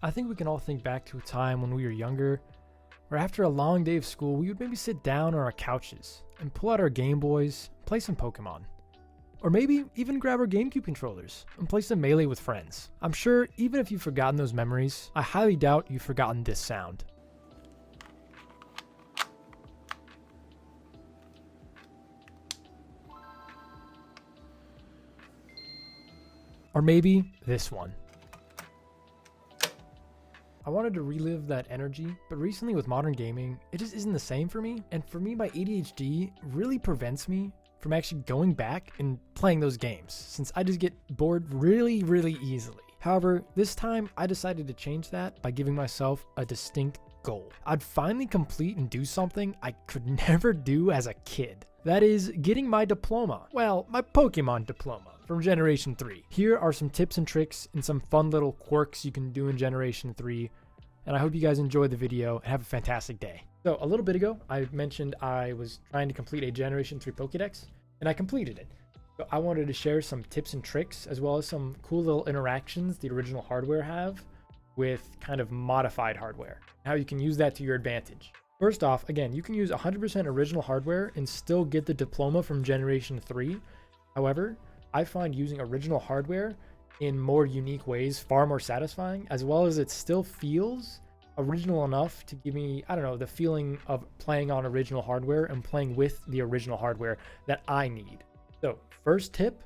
I think we can all think back to a time when we were younger, where after a long day of school, we would maybe sit down on our couches and pull out our Game Boys, play some Pokemon. Or maybe even grab our GameCube controllers and play some Melee with friends. I'm sure even if you've forgotten those memories, I highly doubt you've forgotten this sound. Or maybe this one. I wanted to relive that energy, but recently with modern gaming, it just isn't the same for me. And for me, my ADHD really prevents me from actually going back and playing those games, since I just get bored really easily. However, this time I decided to change that by giving myself a distinct goal. I'd finally complete and do something I could never do as a kid. That is getting my diploma. Well, my Pokemon diploma from Generation 3. Here are some tips and tricks and some fun little quirks you can do in Generation 3. And I hope you guys enjoy the video and have a fantastic day. So a little bit ago, I mentioned I was trying to complete a Generation 3 Pokédex, and I completed it. So I wanted to share some tips and tricks, as well as some cool little interactions the original hardware have with kind of modified hardware, how you can use that to your advantage. First off, again, you can use 100% original hardware and still get the diploma from Generation 3. However, I find using original hardware in more unique ways far more satisfying, as well as it still feels original enough to give me, I don't know, the feeling of playing on original hardware and playing with the original hardware that I need. So first tip,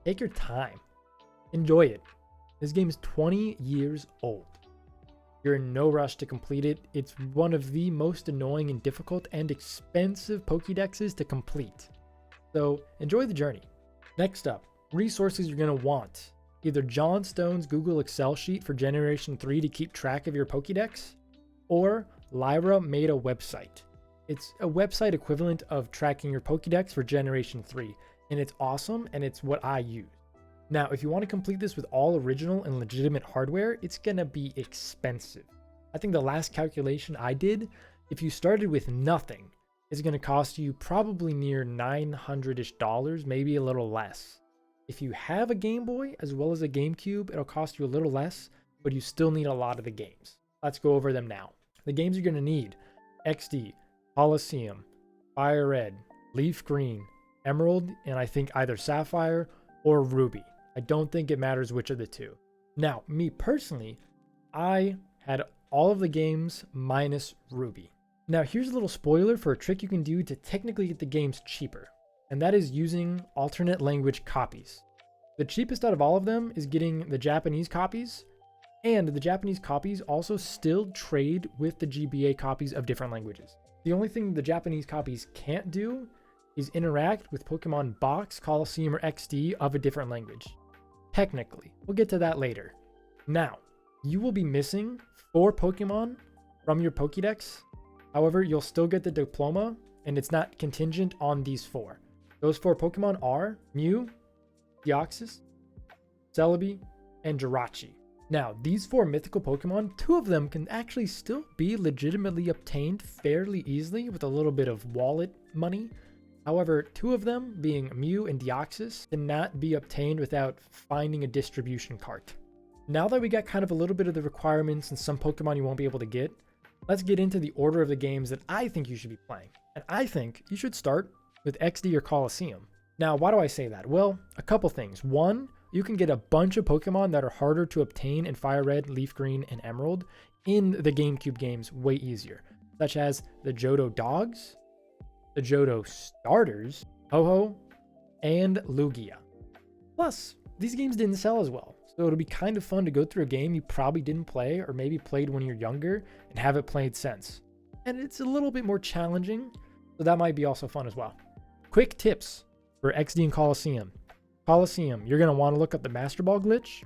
take your time. Enjoy it. This game is 20 years old. You're in no rush to complete it. It's one of the most annoying and difficult and expensive Pokédexes to complete. So enjoy the journey. Next up, resources you're going to want. Either John Stone's Google Excel sheet for Generation 3 to keep track of your Pokédex, or Lyra made a website. It's a website equivalent of tracking your Pokédex for Generation 3, and it's awesome, and it's what I use. Now, if you want to complete this with all original and legitimate hardware, it's going to be expensive. I think the last calculation I did, if you started with nothing, is going to cost you probably near $900-ish, maybe a little less. If you have a Game Boy as well as a GameCube, it'll cost you a little less, but you still need a lot of the games. Let's go over them now. The games you're going to need: XD, Colosseum, Fire Red, Leaf Green, Emerald, and I think either Sapphire or Ruby. I don't think it matters which of the two. Now, me personally, I had all of the games minus Ruby. Now, here's a little spoiler for a trick you can do to technically get the games cheaper, and that is using alternate language copies. The cheapest out of all of them is getting the Japanese copies, and the Japanese copies also still trade with the GBA copies of different languages. The only thing the Japanese copies can't do is interact with Pokemon Box, Colosseum, or XD of a different language. Technically, we'll get to that later. Now, you will be missing 4 Pokemon from your Pokédex. However, you'll still get the diploma, and it's not contingent on these 4. Those 4 Pokemon are Mew, Deoxys, Celebi, and Jirachi. Now, these 4 mythical Pokemon, 2 of them can actually still be legitimately obtained fairly easily with a little bit of wallet money. However, 2 of them, being Mew and Deoxys, cannot be obtained without finding a distribution cart. Now that we got kind of a little bit of the requirements and some Pokemon you won't be able to get, let's get into the order of the games that I think you should be playing. And I think you should start with XD or Colosseum. Now, why do I say that? Well, a couple things. One, you can get a bunch of Pokemon that are harder to obtain in Fire Red, Leaf Green, and Emerald in the GameCube games way easier, such as the Johto Dogs, the Johto Starters, Ho-Oh, and Lugia. Plus, these games didn't sell as well, so it'll be kind of fun to go through a game you probably didn't play or maybe played when you're younger and have it played since. And it's a little bit more challenging, so that might be also fun as well. Quick tips for XD and Colosseum. Colosseum, you're going to want to look up the Master Ball glitch.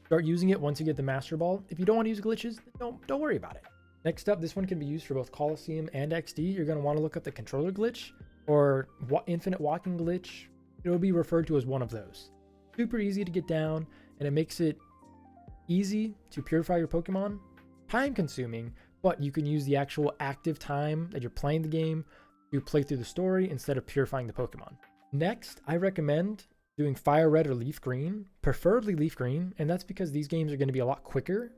Start using it once you get the Master Ball. If you don't want to use glitches, don't worry about it. Next up, this one can be used for both Colosseum and XD. You're going to want to look up the controller glitch or infinite walking glitch. It will be referred to as one of those. Super easy to get down, and it makes it easy to purify your Pokemon. Time consuming, but you can use the actual active time that you're playing the game to play through the story instead of purifying the Pokemon. Next, I recommend doing Fire Red or Leaf Green, preferably Leaf Green, and that's because these games are going to be a lot quicker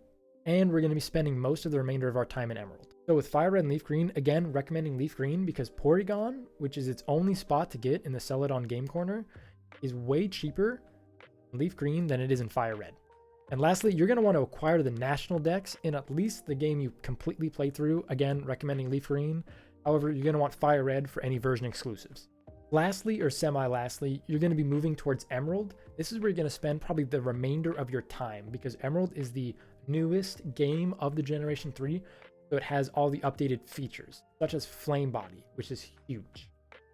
and we're going to be spending most of the remainder of our time in Emerald. So with Fire Red and Leaf Green, again, recommending Leaf Green because Porygon, which is its only spot to get in the Celadon Game Corner, is way cheaper in Leaf Green than it is in Fire Red. And lastly, you're going to want to acquire the National Dex in at least the game you completely play through. Again, recommending Leaf Green. However, you're going to want Fire Red for any version exclusives. Lastly, or semi-lastly, you're going to be moving towards Emerald. This is where you're going to spend probably the remainder of your time because Emerald is the newest game of the Generation 3, so it has all the updated features, such as Flame Body, which is huge.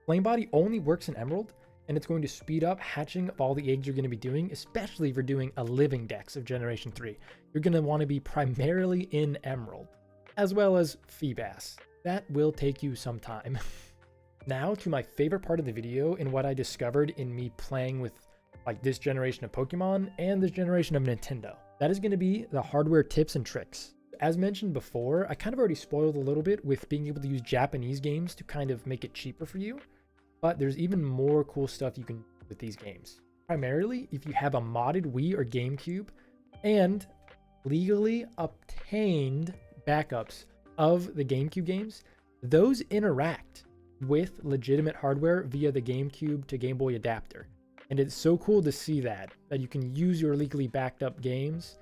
Flame Body only works in Emerald, and it's going to speed up hatching of all the eggs you're going to be doing, especially if you're doing a living dex of Generation 3. You're going to want to be primarily in Emerald, as well as Feebas. That will take you some time. Now to my favorite part of the video and what I discovered in me playing with like this generation of Pokemon and this generation of Nintendo. That is going to be the hardware tips and tricks. As mentioned before, I kind of already spoiled a little bit with being able to use Japanese games to kind of make it cheaper for you, but there's even more cool stuff you can do with these games. Primarily, if you have a modded Wii or GameCube and legally obtained backups of the GameCube games, those interact with legitimate hardware via the GameCube to Game Boy adapter. And it's so cool to see that you can use your legally backed up games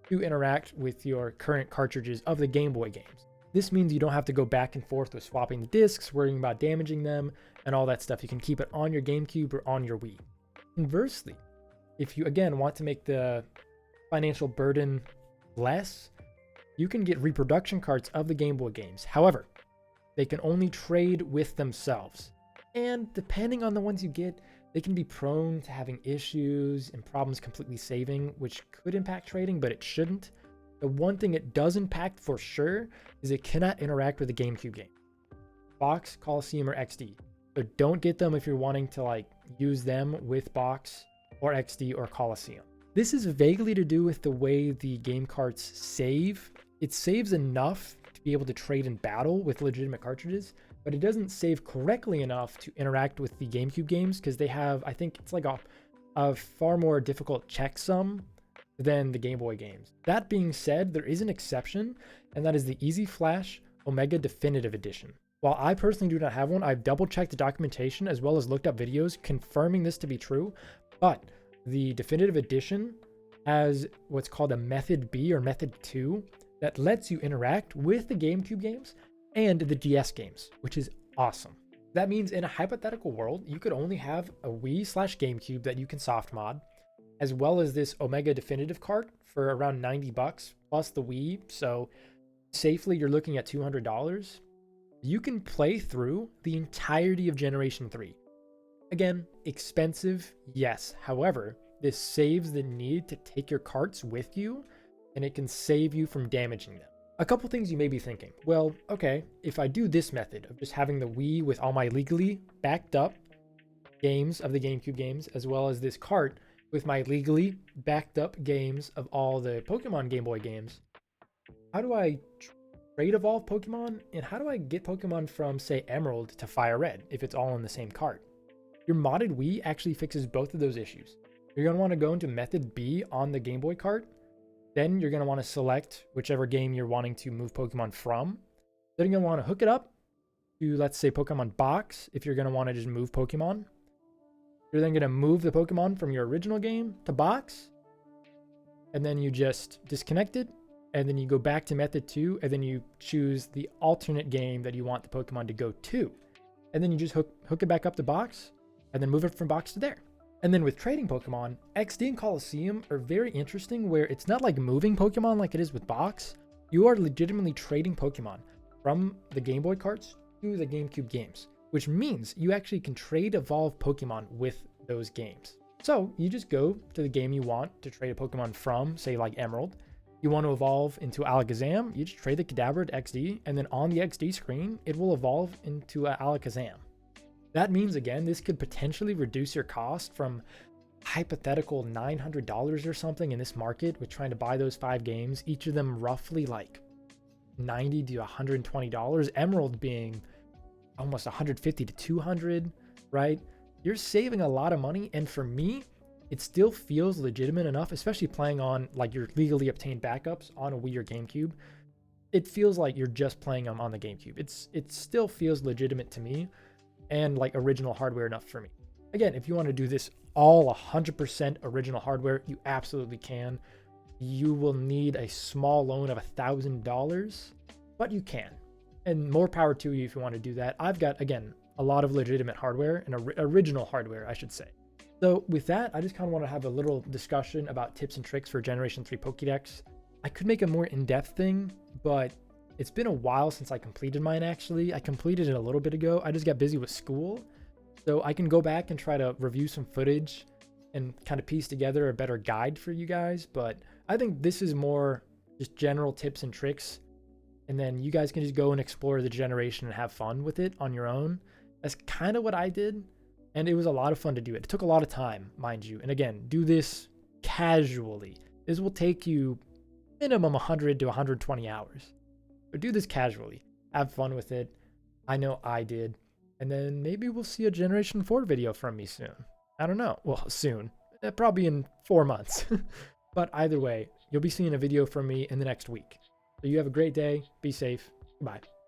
to interact with your current cartridges of the Game Boy games. This means you don't have to go back and forth with swapping the discs, worrying about damaging them, and all that stuff. You can keep it on your GameCube or on your Wii. Conversely, if you again want to make the financial burden less, you can get reproduction carts of the Game Boy games. However, they can only trade with themselves. And depending on the ones you get, they can be prone to having issues and problems completely saving, which could impact trading, but it shouldn't. The one thing it does impact for sure is it cannot interact with the GameCube game. Box, Coliseum, or XD. So don't get them if you're wanting to like use them with Box or XD or Coliseum. This is vaguely to do with the way the game carts save. It saves enough to be able to trade in battle with legitimate cartridges, but it doesn't save correctly enough to interact with the GameCube games because they have, I think it's like a far more difficult checksum than the Game Boy games. That being said, there is an exception, and that is the Easy Flash Omega Definitive Edition. While I personally do not have one, I've double checked the documentation as well as looked up videos confirming this to be true, but the Definitive Edition has what's called a Method B or Method 2 that lets you interact with the GameCube games and the DS games, which is awesome. That means in a hypothetical world, you could only have a Wii/GameCube that you can soft mod, as well as this Omega Definitive cart for around $90 plus the Wii. So safely, you're looking at $200. You can play through the entirety of Generation 3. Again, expensive, yes. However, this saves the need to take your carts with you, and it can save you from damaging them. A couple things you may be thinking. Well, okay, if I do this method of just having the Wii with all my legally backed up games of the GameCube games, as well as this cart with my legally backed up games of all the Pokemon Game Boy games, how do I trade evolve Pokemon? And how do I get Pokemon from, say, Emerald to Fire Red if it's all in the same cart? Your modded Wii actually fixes both of those issues. You're going to want to go into Method B on the Game Boy cart. Then you're going to want to select whichever game you're wanting to move Pokemon from. Then you're going to want to hook it up to, let's say, Pokemon Box if you're going to want to just move Pokemon. You're then going to move the Pokemon from your original game to Box. And then you just disconnect it. And then you go back to Method 2. And then you choose the alternate game that you want the Pokemon to go to. And then you just hook it back up to Box. And then move it from Box to there. And then with trading Pokemon, XD and Coliseum are very interesting where it's not like moving Pokemon like it is with Box. You are legitimately trading Pokemon from the Game Boy carts to the GameCube games, which means you actually can trade evolve Pokemon with those games. So you just go to the game you want to trade a Pokemon from, say like Emerald. You want to evolve into Alakazam, you just trade the Kadabra to XD, and then on the XD screen, it will evolve into Alakazam. That means, again, this could potentially reduce your cost from hypothetical $900 or something in this market with trying to buy those 5 games, each of them roughly like $90 to $120, Emerald being almost $150 to $200, right? You're saving a lot of money. And for me, it still feels legitimate enough, especially playing on like your legally obtained backups on a Wii or GameCube. It feels like you're just playing them on the GameCube. It still feels legitimate to me and like original hardware enough for me. Again, if you want to do this all 100% original hardware, you absolutely can. You will need a small loan of $1,000, but you can. And more power to you if you want to do that. I've got, again, a lot of legitimate hardware and original hardware, I should say. So with that, I just kind of want to have a little discussion about tips and tricks for Generation 3 Pokédex. I could make a more in-depth thing, but it's been a while since I completed mine, actually. I completed it a little bit ago. I just got busy with school. So I can go back and try to review some footage and kind of piece together a better guide for you guys. But I think this is more just general tips and tricks. And then you guys can just go and explore the generation and have fun with it on your own. That's kind of what I did. And it was a lot of fun to do it. It took a lot of time, mind you. And again, do this casually. This will take you minimum 100 to 120 hours. But do this casually. Have fun with it. I know I did. And then maybe we'll see a Generation 4 video from me soon. I don't know. Well, soon. Probably in 4 months. But either way, you'll be seeing a video from me in the next week. So you have a great day. Be safe. Bye.